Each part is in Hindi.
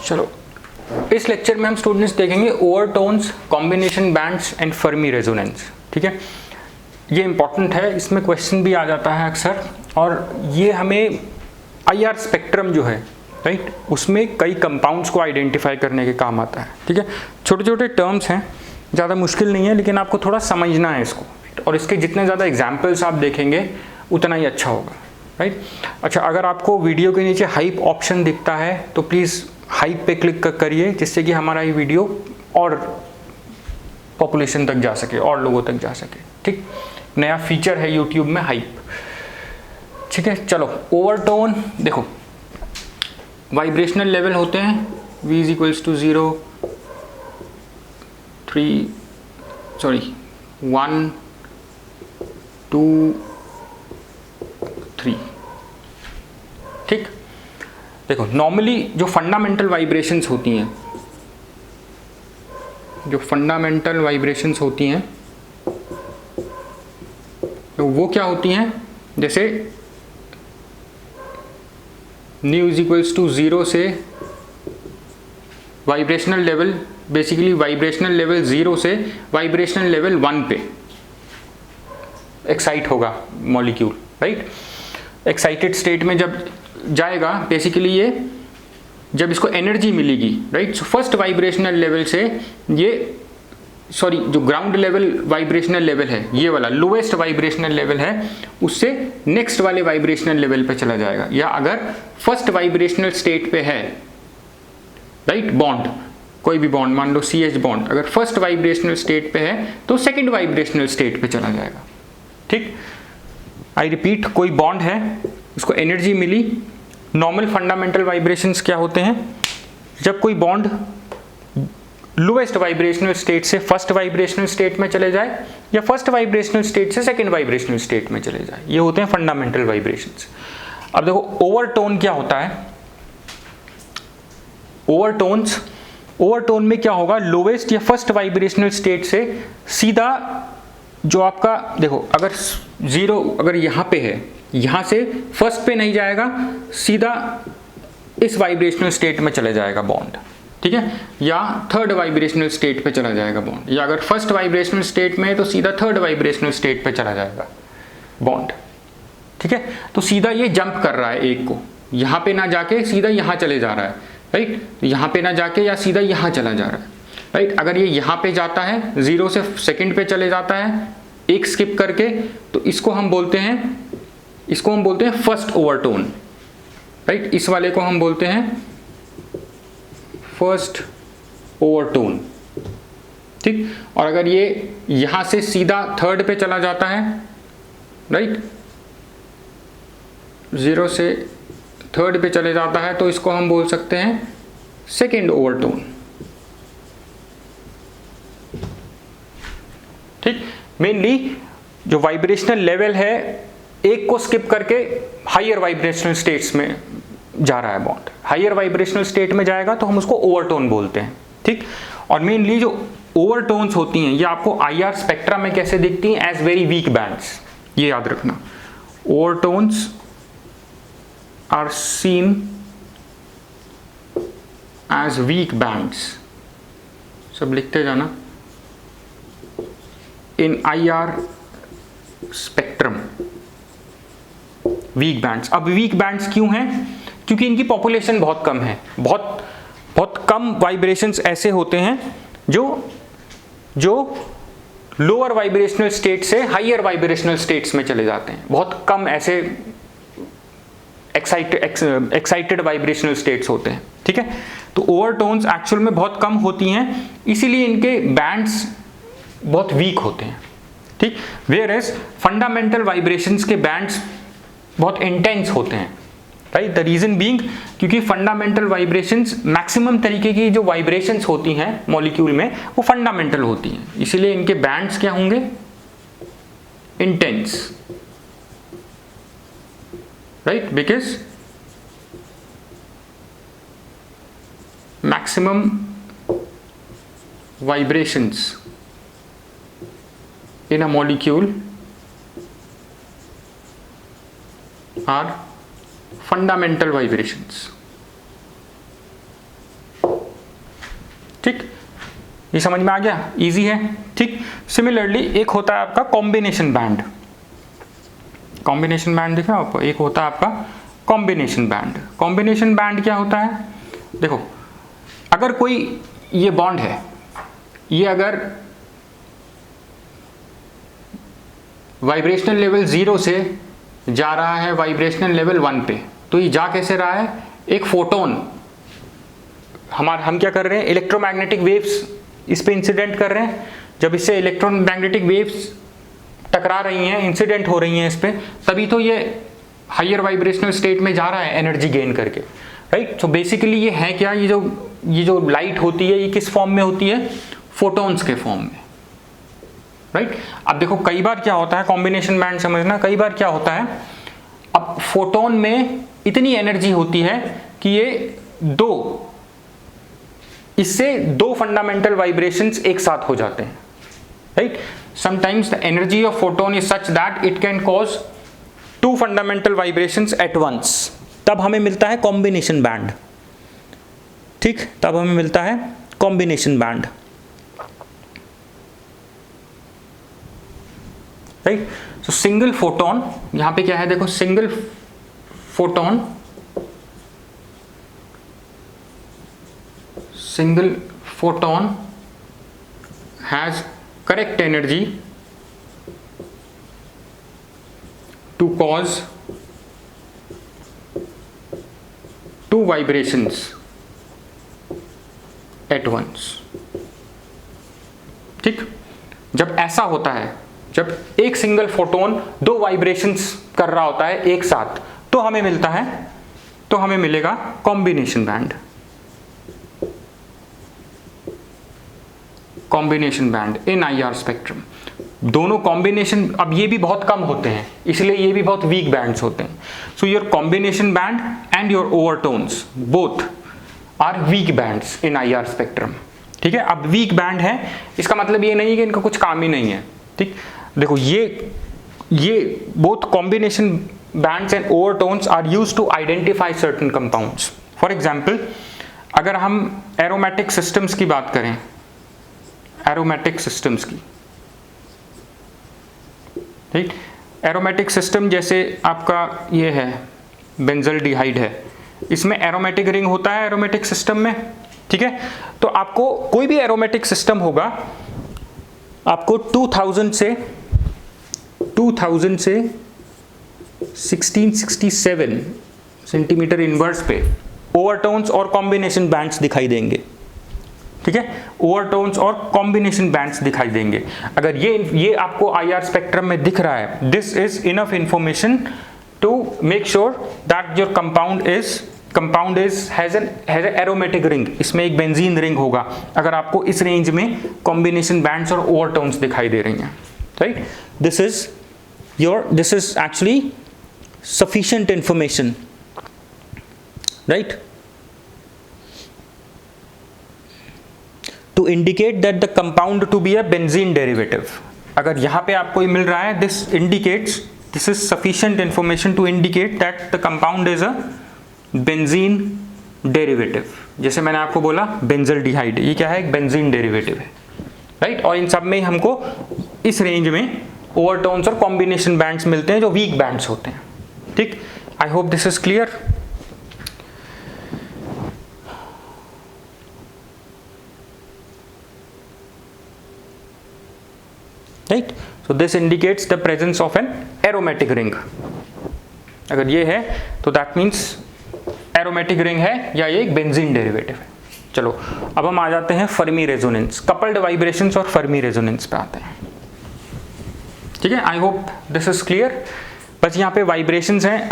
चलो, इस लेक्चर में हम स्टूडेंट्स देखेंगे overtones, combination bands and Fermi resonance. ठीक है, ये इंपॉर्टेंट है, इसमें क्वेश्चन भी आ जाता है अक्सर, और ये हमें IR स्पेक्ट्रम जो है, राइट, उसमें कई कंपाउंड्स को आइडेंटिफाई करने के काम आता है। ठीक है, छोटे छोटे टर्म्स हैं, ज़्यादा मुश्किल नहीं है, लेकिन आपको थोड़ा समझना है इसको, और इसके जितने ज़्यादा एग्जाम्पल्स आप देखेंगे उतना ही अच्छा होगा, राइट। अच्छा, अगर आपको वीडियो के नीचे हाइप ऑप्शन दिखता है तो प्लीज़ हाइप पे क्लिक करिए, जिससे कि हमारा ये वीडियो और पॉपुलेशन तक जा सके, और लोगों तक जा सके। ठीक, नया फीचर है यूट्यूब में हाइप। ठीक है, चलो, ओवरटोन देखो, वाइब्रेशनल लेवल होते हैं V = 0, 3, 1, 2, 3। ठीक, देखो नॉर्मली जो फंडामेंटल वाइब्रेशंस होती हैं, तो वो क्या होती हैं, जैसे न्यू = 0 से vibrational level, basically vibrational level 0 से वाइब्रेशनल लेवल 1 पे एक्साइट होगा मॉलिक्यूल, राइट। एक्साइटेड स्टेट में जब जाएगा, बेसिकली ये जब इसको एनर्जी मिलेगी, right, so first vibrational level से ये, सॉरी, जो ग्राउंड लेवल वाइब्रेशनल लेवल है, ये वाला लोएस्ट वाइब्रेशनल लेवल है, उससे नेक्स्ट वाले वाइब्रेशनल लेवल पे चला जाएगा। या अगर फर्स्ट वाइब्रेशनल स्टेट पे है, राइट, बॉन्ड, कोई भी बॉन्ड, मान लो CH बॉन्ड, अगर फर्स्ट वाइब्रेशनल स्टेट पे है तो सेकंड वाइब्रेशनल स्टेट पे चला जाएगा। ठीक, आई रिपीट, कोई बॉन्ड है, उसको एनर्जी मिली। नॉर्मल फंडामेंटल वाइब्रेशंस क्या होते हैं, जब कोई बॉन्ड लोएस्ट वाइब्रेशनल स्टेट से फर्स्ट वाइब्रेशनल स्टेट में चले जाए, या फर्स्ट वाइब्रेशनल स्टेट से सेकंड वाइब्रेशनल स्टेट में चले जाए, ये होते हैं फंडामेंटल वाइब्रेशंस। अब देखो ओवरटोन क्या होता है। ओवरटोन में क्या होगा, लोएस्ट या फर्स्ट वाइब्रेशनल स्टेट से सीधा जो आपका, देखो अगर 0 अगर यहाँ पे है, यहाँ से फर्स्ट पे नहीं जाएगा, सीधा इस वाइब्रेशनल स्टेट में चले जाएगा बॉन्ड। ठीक है, या थर्ड वाइब्रेशनल स्टेट पे चला जाएगा बॉन्ड, या अगर फर्स्ट वाइब्रेशनल स्टेट में है तो सीधा थर्ड वाइब्रेशनल स्टेट पे चला जाएगा बॉन्ड। ठीक है, तो सीधा ये जंप कर रहा है एक को, यहाँ पे ना जाके सीधा यहाँ चले जा रहा है, राइट, तो यहाँ पे ना जाके या सीधा यहाँ चला जा रहा है, राइट। अगर ये यहाँ पे जाता है, 0 से सेकंड पे चले जाता है एक स्किप करके, तो इसको हम बोलते हैं फर्स्ट ओवरटोन, राइट। इस वाले को हम बोलते हैं फर्स्ट ओवरटोन। ठीक, और अगर ये यहां से सीधा थर्ड पे चला जाता है, राइट, 0 से थर्ड पे चले जाता है, तो इसको हम बोल सकते हैं सेकेंड ओवरटोन। ठीक, मेनली जो वाइब्रेशनल लेवल है, एक को स्किप करके हायर वाइब्रेशनल स्टेट्स में जा रहा है बॉन्ड, हायर वाइब्रेशनल स्टेट में जाएगा तो हम उसको ओवरटोन बोलते हैं। ठीक, और मेनली जो ओवरटोन्स होती हैं, ये आपको IR स्पेक्ट्रम में कैसे दिखती हैं, एज वेरी वीक बैंड्स, ये याद रखना। Overtones are seen as weak bands, सब लिखते जाना, in IR spectrum, weak bands. अब वीक बैंड्स क्यों हैं, क्योंकि इनकी पॉपुलेशन बहुत कम है, बहुत कम वाइब्रेशंस ऐसे होते हैं जो लोअर वाइब्रेशनल स्टेट से हायर वाइब्रेशनल स्टेट्स में चले जाते हैं। बहुत कम ऐसे एक्साइटेड वाइब्रेशनल स्टेट्स होते हैं। ठीक है, तो ओवरटोन्स एक्चुअल में बहुत कम होती हैं, इसीलिए इनके बैंड्स बहुत वीक होते हैं। ठीक, वेयर एज फंडामेंटल वाइब्रेशंस के बैंड्स बहुत इंटेंस होते हैं, राइट। द रीजन बीइंग, क्योंकि फंडामेंटल वाइब्रेशंस, मैक्सिमम तरीके की जो वाइब्रेशंस होती हैं मॉलिक्यूल में, वो फंडामेंटल होती हैं, इसीलिए इनके बैंड्स क्या होंगे, intense, right, because maximum vibrations in a molecule are fundamental vibrations. ठीक, ये समझ में आ गया, इजी है। ठीक, सिमिलरली एक होता है आपका कॉम्बिनेशन बैंड। कॉम्बिनेशन बैंड दिखा आपको, एक होता है आपका कॉम्बिनेशन बैंड। कॉम्बिनेशन बैंड क्या होता है, देखो अगर कोई ये बॉन्ड है, ये अगर वाइब्रेशनल लेवल 0 से जा रहा है वाइब्रेशनल लेवल 1 पे, तो ये जा कैसे रहा है, एक फोटोन, हम क्या कर रहे हैं, इलेक्ट्रोमैग्नेटिक वेव्स इस पे इंसिडेंट कर रहे हैं। जब इससे इलेक्ट्रोमैग्नेटिक वेव्स टकरा रही हैं, इंसिडेंट हो रही हैं इस पे, तभी तो ये हायर वाइब्रेशनल स्टेट में जा रहा है एनर्जी गेन करके, राइट। सो बेसिकली ये है क्या, ये जो लाइट होती है ये किस फॉर्म में होती है, फोटोन्स के फॉर्म में, राइट। अब देखो कई बार क्या होता है, कॉम्बिनेशन बैंड समझना, कई बार क्या होता है, अब फोटोन में इतनी एनर्जी होती है कि ये इससे दो फंडामेंटल वाइब्रेशंस एक साथ हो जाते हैं, right. Sometimes the energy of photon is such that it can cause 2 fundamental vibrations at once, तब हमें मिलता है कॉम्बिनेशन बैंड। ठीक, तब हमें मिलता है कॉम्बिनेशन बैंड, राइट। सो सिंगल फोटोन, यहां पे क्या है देखो, single photon has correct energy to cause 2 vibrations at once। ठीक, जब ऐसा होता है, जब एक सिंगल फोटोन 2 वाइब्रेशंस कर रहा होता है एक साथ, तो हमें मिलेगा कॉम्बिनेशन बैंड। कॉम्बिनेशन बैंड इन IR स्पेक्ट्रम, दोनों कॉम्बिनेशन, अब ये भी बहुत कम होते हैं इसलिए ये भी बहुत वीक बैंड्स होते हैं। So your combination band and your overtones both are weak bands in IR spectrum. ठीक है, अब वीक बैंड है इसका मतलब ये नहीं है कि इनका कुछ काम ही नहीं है। ठीक, देखो ये both combination bands and overtones are used to identify certain compounds. For example, अगर हम एरोमेटिक सिस्टम्स की बात करें, एरोमेटिक सिस्टम्स की, ठीक, एरोमेटिक सिस्टम जैसे आपका ये है बेंजल्डिहाइड है, इसमें एरोमेटिक रिंग होता है एरोमेटिक सिस्टम में। ठीक है, तो आपको कोई भी एरोमेटिक सिस्टम होगा, आपको 2000 से 1667 सेंटीमीटर इनवर्स पे ओवरटोन्स और कॉम्बिनेशन बैंड्स दिखाई देंगे। ठीक है, ओवरटोन्स और कॉम्बिनेशन बैंड्स दिखाई देंगे। अगर ये आपको IR स्पेक्ट्रम में दिख रहा है, this is enough information to make sure that your compound has an aromatic ring, इसमें एक बेंजीन रिंग होगा अगर आपको इस रेंज में कॉम्बिनेशन बैंड्स और ओवरटोन्स दिखाई दे रही हैं, right. This is actually sufficient information, right, to indicate that the compound to be a benzene derivative। अगर यहाँ पे आपको ये मिल रहा है, this is sufficient information to indicate that the compound is a benzene derivative। जैसे मैंने आपको बोला बेंजल्डिहाइड, ये क्या है, एक बेंजीन डेरिवेटिव है, राइट। और इन सब में हमको इस रेंज में ओवरटोन्स और कॉम्बिनेशन बैंड्स मिलते हैं जो वीक बैंड्स होते हैं। ठीक, I hope this is clear. Right, so this indicates the presence of N aromatic ring. अगर ये है तो दैट मीन्स एरोमेटिक रिंग है या ये एक बेंजीन डेरिवेटिव है। चलो अब हम आ जाते हैं फर्मी रेजोनेंस, कपल्ड वाइब्रेशंस और फर्मी रेजोनेंस पे आते हैं। ठीक है, I hope this is clear. बस यहाँ पे वाइब्रेशंस हैं,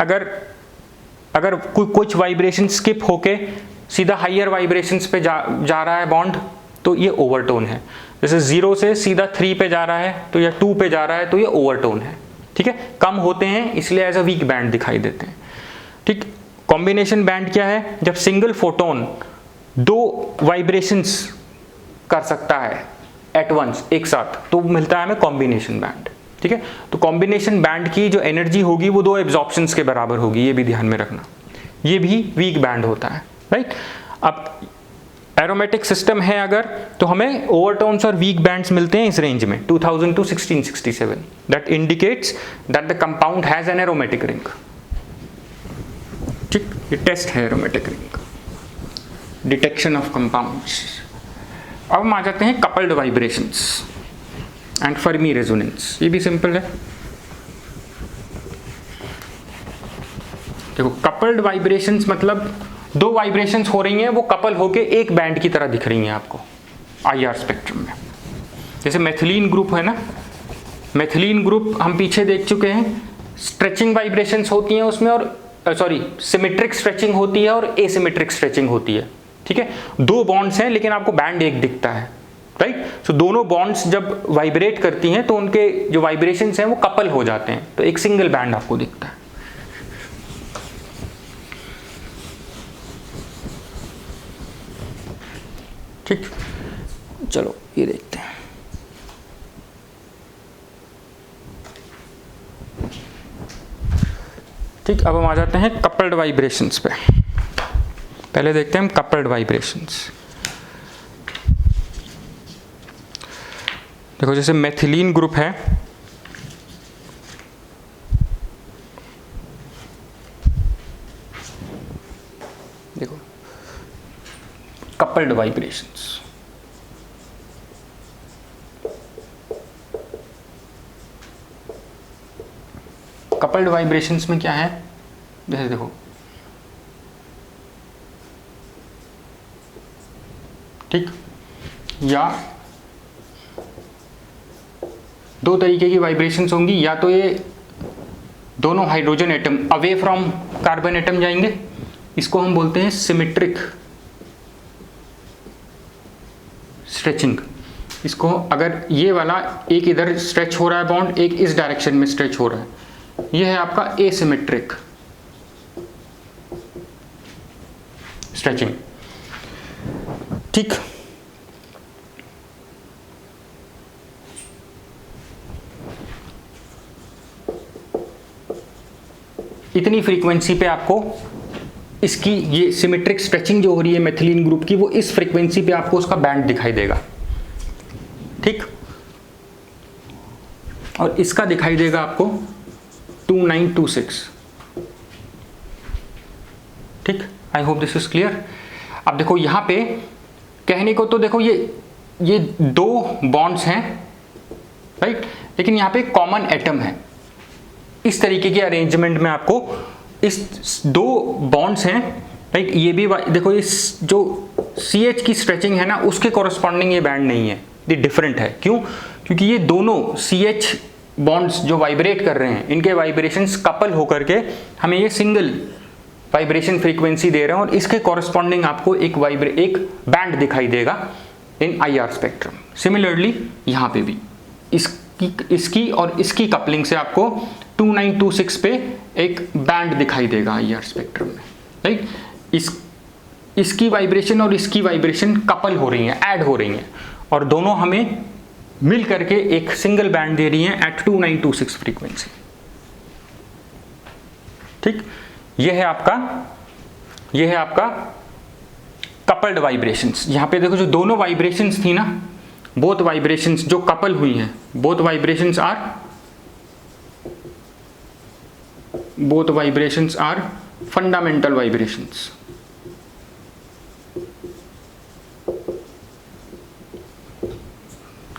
अगर कुछ वाइब्रेशन स्किप होके सीधा हाइयर वाइब्रेशंस पे जा रहा है बॉन्ड, तो ये ओवरटोन है। जैसे 0 से सीधा 3 पे जा रहा है तो या 2 पे जा रहा है तो ये ओवरटोन है। ठीक है, कम होते हैं इसलिए एज अ वीक बैंड दिखाई देते हैं। ठीक, कॉम्बिनेशन बैंड क्या है, जब सिंगल फोटोन 2 वाइब्रेशंस कर सकता है एट वंस, एक साथ, तो मिलता है हमें कॉम्बिनेशन बैंड। ठीक है, तो कॉम्बिनेशन बैंड की जो एनर्जी होगी वो 2 एब्जॉर्प्शंस के बराबर होगी, ये भी ध्यान में रखना। ये भी वीक बैंड होता है, राइट। अब एरोमेटिक सिस्टम है अगर, तो हमें ओवरटोन्स और वीक बैंड्स मिलते हैं इस रेंज में 2000 to 1667. That indicates that the compound has an aromatic ring. ठीक, ये टेस्ट है aromatic ring, detection of compounds. अब हम आ जाते हैं coupled vibrations and Fermi resonance. ये भी सिंपल है. देखो, कपल्ड वाइब्रेशंस मतलब दो वाइब्रेशंस हो रही हैं, वो कपल होके एक बैंड की तरह दिख रही हैं आपको आईआर स्पेक्ट्रम में. जैसे मेथिलीन ग्रुप है ना, मेथिलीन ग्रुप हम पीछे देख चुके हैं, स्ट्रेचिंग वाइब्रेशंस होती हैं उसमें, और सिमेट्रिक स्ट्रेचिंग होती है और एसिमेट्रिक स्ट्रेचिंग होती है. ठीक है, दो बॉन्ड्स हैं लेकिन आपको बैंड एक दिखता है, राइट. सो दोनों बॉन्ड्स जब वाइब्रेट करती हैं तो उनके जो वाइब्रेशंस हैं वो कपल हो जाते हैं, तो एक सिंगल बैंड आपको दिखता है. ठीक, चलो ये देखते हैं. ठीक, अब हम आ जाते हैं कपल्ड वाइब्रेशंस पे. पहले देखते हैं हम कपल्ड वाइब्रेशंस. देखो, जैसे मेथिलीन ग्रुप है, देखो कपल्ड वाइब्रेशंस. कपल्ड वाइब्रेशंस में क्या है, जैसे देखो ठीक, या दो तरीके की वाइब्रेशंस होंगी. या तो ये दोनों hydrogen atom away from carbon atom जाएंगे, इसको हम बोलते हैं सिमेट्रिक स्ट्रेचिंग. इसको अगर ये वाला एक इधर स्ट्रेच हो रहा है बॉन्ड, एक इस डायरेक्शन में स्ट्रेच हो रहा है, ये है आपका एसिमेट्रिक स्ट्रेचिंग. ठीक, इतनी फ्रीक्वेंसी पे आपको इसकी ये सिमेट्रिक स्ट्रेचिंग जो हो रही है मेथिलीन ग्रुप की, वो इस फ्रीक्वेंसी पे आपको उसका बैंड दिखाई देगा. ठीक, और इसका दिखाई देगा आपको 2926. ठीक, I hope this is clear. अब देखो यहां पे कहने को तो देखो ये दो बॉन्ड्स हैं, राइट, लेकिन यहां पे कॉमन एटम है. इस तरीके के अरेंजमेंट में आपको इस दो बॉन्ड्स हैं, राइट. ये भी देखो, इस जो CH की स्ट्रेचिंग है ना, उसके कॉरस्पॉन्डिंग ये बैंड नहीं है, ये डिफरेंट है. क्यों? क्योंकि ये दोनों CH बॉन्ड्स जो वाइब्रेट कर रहे हैं, इनके वाइब्रेशंस कपल होकर के हमें ये सिंगल वाइब्रेशन फ्रीक्वेंसी दे रहे हैं, और इसके कॉरस्पॉन्डिंग आपको एक बैंड दिखाई देगा इन IR स्पेक्ट्रम. सिमिलरली यहाँ पे भी इसकी और इसकी कपलिंग से आपको 2926 पे एक बैंड दिखाई देगा IR स्पेक्ट्रम में, राइट. इसकी वाइब्रेशन और इसकी वाइब्रेशन कपल हो रही हैं, ऐड हो रही हैं, और दोनों हमें मिल करके एक सिंगल बैंड दे रही हैं एट 2926 फ्रीक्वेंसी. ठीक, ये है आपका कपल्ड वाइब्रेशंस. यहां पे देखो, जो दोनों वाइब्रेशंस थी ना, बोथ वाइब्रेशंस जो कपल हुई हैं, both vibrations are fundamental vibrations.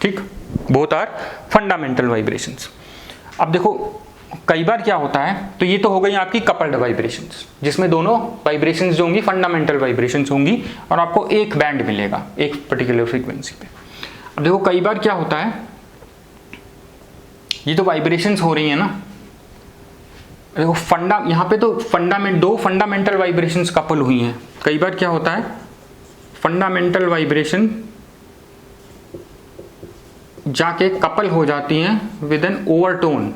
ठीक, बोथ आर फंडामेंटल वाइब्रेशंस. अब देखो, कई बार क्या होता है, तो ये तो हो गई आपकी कपल्ड वाइब्रेशंस, जिसमें दोनों वाइब्रेशंस जो होंगी फंडामेंटल वाइब्रेशंस होंगी, और आपको एक बैंड मिलेगा एक पर्टिकुलर फ्रीक्वेंसी पे. अब देखो, कई बार क्या होता है, ये तो वाइब्रेशंस हो रही है ना, देखो यहाँ पे तो दो फंडामेंटल वाइब्रेशंस कपल हुई हैं. कई बार क्या होता है, फंडामेंटल वाइब्रेशन जाके कपल हो जाती हैं with an overtone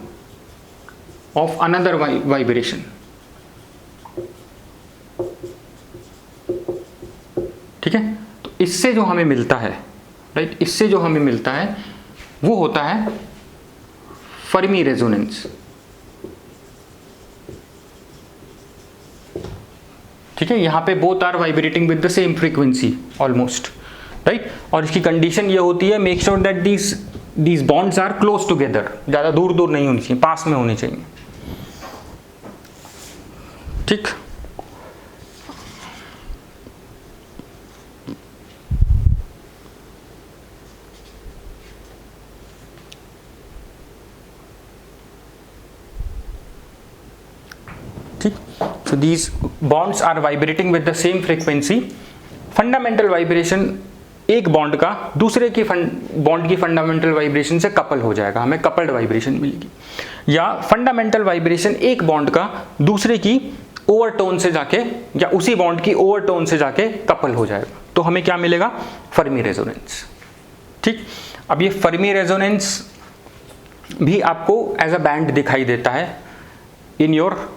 of another vibration. ठीक है, तो इससे जो हमें मिलता है, राइट, इससे जो हमें मिलता है वो होता है फर्मी रेजोनेंस. ठीक है, यहाँ पे both are vibrating with the same frequency almost, right. और इसकी कंडीशन ये होती है, make sure that these bonds are close together, ज़्यादा दूर दूर नहीं होनी चाहिए, पास में होनी चाहिए, ठीक। ठीक, so these bonds are vibrating with the same frequency। Fundamental vibration एक बॉन्ड का दूसरे की बॉन्ड की फंडामेंटल वाइब्रेशन से कपल हो जाएगा, हमें कपल्ड वाइब्रेशन मिलेगी। या फंडामेंटल वाइब्रेशन एक बॉन्ड का दूसरे की ओवरटोन से जाके या उसी बॉन्ड की ओवरटोन से जाके कपल हो जाएगा, तो हमें क्या मिलेगा, फर्मी रेजोनेंस। ठीक, अब ये फर्मी रेजोनेंस भी आपको एज अ बैंड दिखाई देता है in your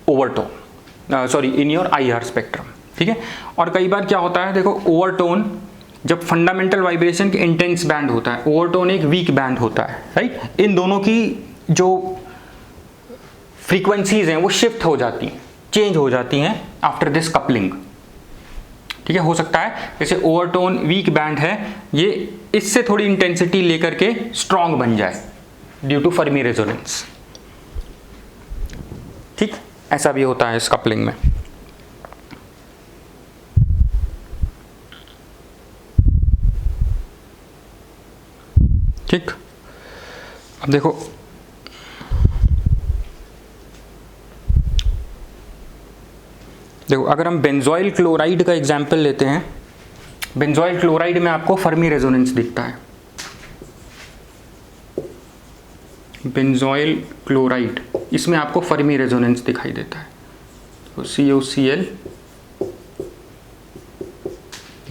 overtone, sorry in your IR spectrum, ठीक है। और कई बार क्या होता है, देखो ओवरटोन जब फंडामेंटल वाइब्रेशन के इंटेंस बैंड होता है, ओवरटोन एक वीक बैंड होता है, राइट। इन दोनों की जो फ्रीक्वेंसीज हैं वो शिफ्ट हो जाती हैं, चेंज हो जाती हैं आफ्टर दिस कपलिंग, ठीक है। हो सकता है जैसे ओवरटोन वीक बैंड है, ये इससे थोड़ी इंटेंसिटी लेकर के स्ट्रॉन्ग बन जाए ड्यू टू फर्मी रेजोनेंस, ठीक, ऐसा भी होता है इस कपलिंग में। ठीक, अब देखो अगर हम बेंजोइल क्लोराइड का एग्जाम्पल लेते हैं, बेंजोइल क्लोराइड में आपको फर्मी रेजोनेंस दिखता है। बेंजोइल क्लोराइड, इसमें आपको फर्मी रेजोनेंस दिखाई देता है, तो COCl,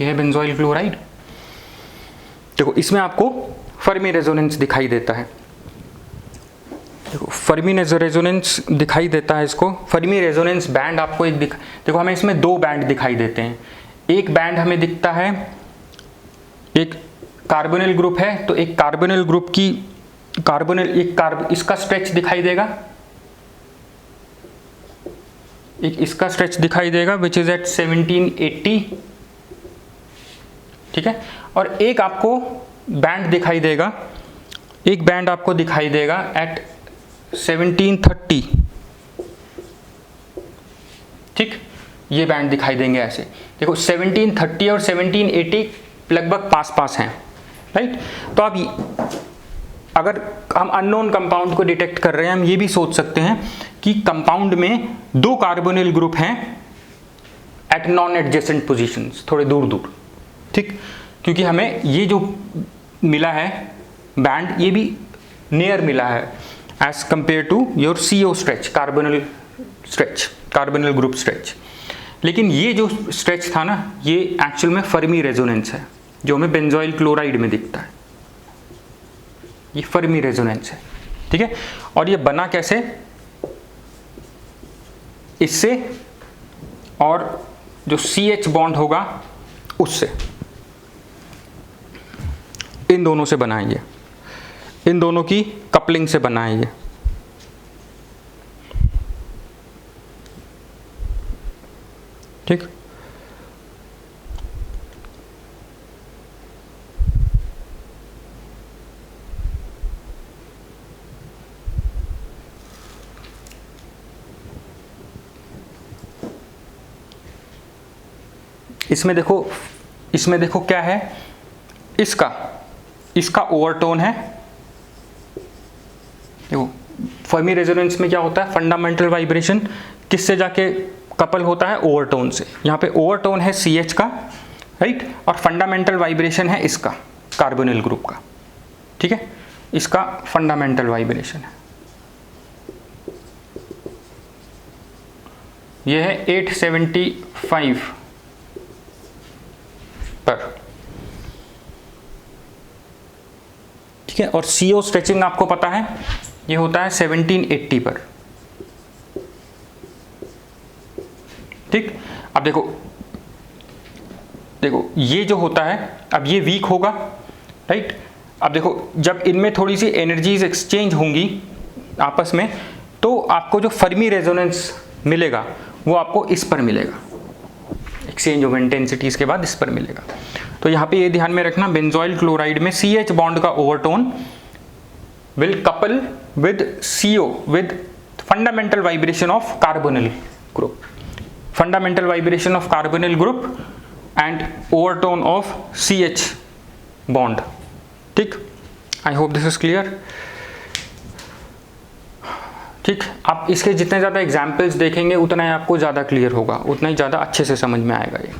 यह है बेंजोइल क्लोराइड। देखो इसमें आपको फर्मी रेजोनेंस दिखाई देता है, देखो फर्मी रेजोनेंस दिखाई देता है इसको। फर्मी रेजोनेंस बैंड आपको एक देखो हमें इसमें दो बैंड दिखाई देते हैं। एक बैंड हमें दिखता है, एक कार्बोनिल ग्रुप है, तो एक कार्बोनिल ग्रुप की इसका स्ट्रेच दिखाई देगा, एक इसका स्ट्रेच दिखाई देगा विच इज एट 1780, ठीक है। और एक आपको बैंड दिखाई देगा, एक बैंड आपको दिखाई देगा एट 1730, ठीक, ये बैंड दिखाई देंगे ऐसे। देखो 1730 और 1780 लगभग पास हैं, राइट। तो अब अगर हम अननोन कंपाउंड को डिटेक्ट कर रहे हैं, हम ये भी सोच सकते हैं कि कंपाउंड में दो कार्बोनिल ग्रुप हैं एट नॉन एडजेसेंट पोजीशंस, थोड़े दूर दूर, ठीक, क्योंकि हमें ये जो मिला है बैंड, ये भी नियर मिला है as compare to your CO stretch, carbonyl group stretch. लेकिन ये जो स्ट्रेच था ना, ये एक्चुअल में फर्मी रेजोनेंस है, जो हमें बेंजोइल क्लोराइड में दिखता है, ये फर्मी रेजोनेंस है, ठीक है। और ये बना कैसे, इससे और जो CH बॉन्ड होगा उससे, इन दोनों से बनाएंगे, इन दोनों की कपलिंग से बनाएंगे, ठीक। इसमें देखो क्या है, इसका ओवरटोन है। देखो फर्मी रेजोनेंस में क्या होता है, फंडामेंटल वाइब्रेशन किससे जाके कपल होता है, ओवरटोन से। यहाँ पे ओवरटोन है CH का, राइट, और फंडामेंटल वाइब्रेशन है इसका, कार्बोनिल ग्रुप का, ठीक है, इसका फंडामेंटल वाइब्रेशन है। यह है 875 पर, ठीक है। और CO स्ट्रेचिंग आपको पता है, ये होता है 1780 पर, ठीक। अब देखो ये जो होता है, अब ये वीक होगा, राइट। अब देखो जब इनमें थोड़ी सी एनर्जीज एक्सचेंज होंगी आपस में, तो आपको जो फर्मी रेजोनेंस मिलेगा वो आपको इस पर मिलेगा, एक्सचेंज ऑफ इंटेंसिटीज के बाद इस पर मिलेगा। तो यहाँ पे ये ध्यान में रखना, बेंजोइल क्लोराइड में CH बॉन्ड का overtone will couple with CO with fundamental vibration of carbonyl group, fundamental vibration of carbonyl group and overtone of CH bond। ठीक, I hope this is clear। ठीक, आप इसके जितने ज़्यादा एग्जाम्पल्स देखेंगे उतना ही आपको ज़्यादा क्लियर होगा, उतना ही ज़्यादा अच्छे से समझ में आएगा ये।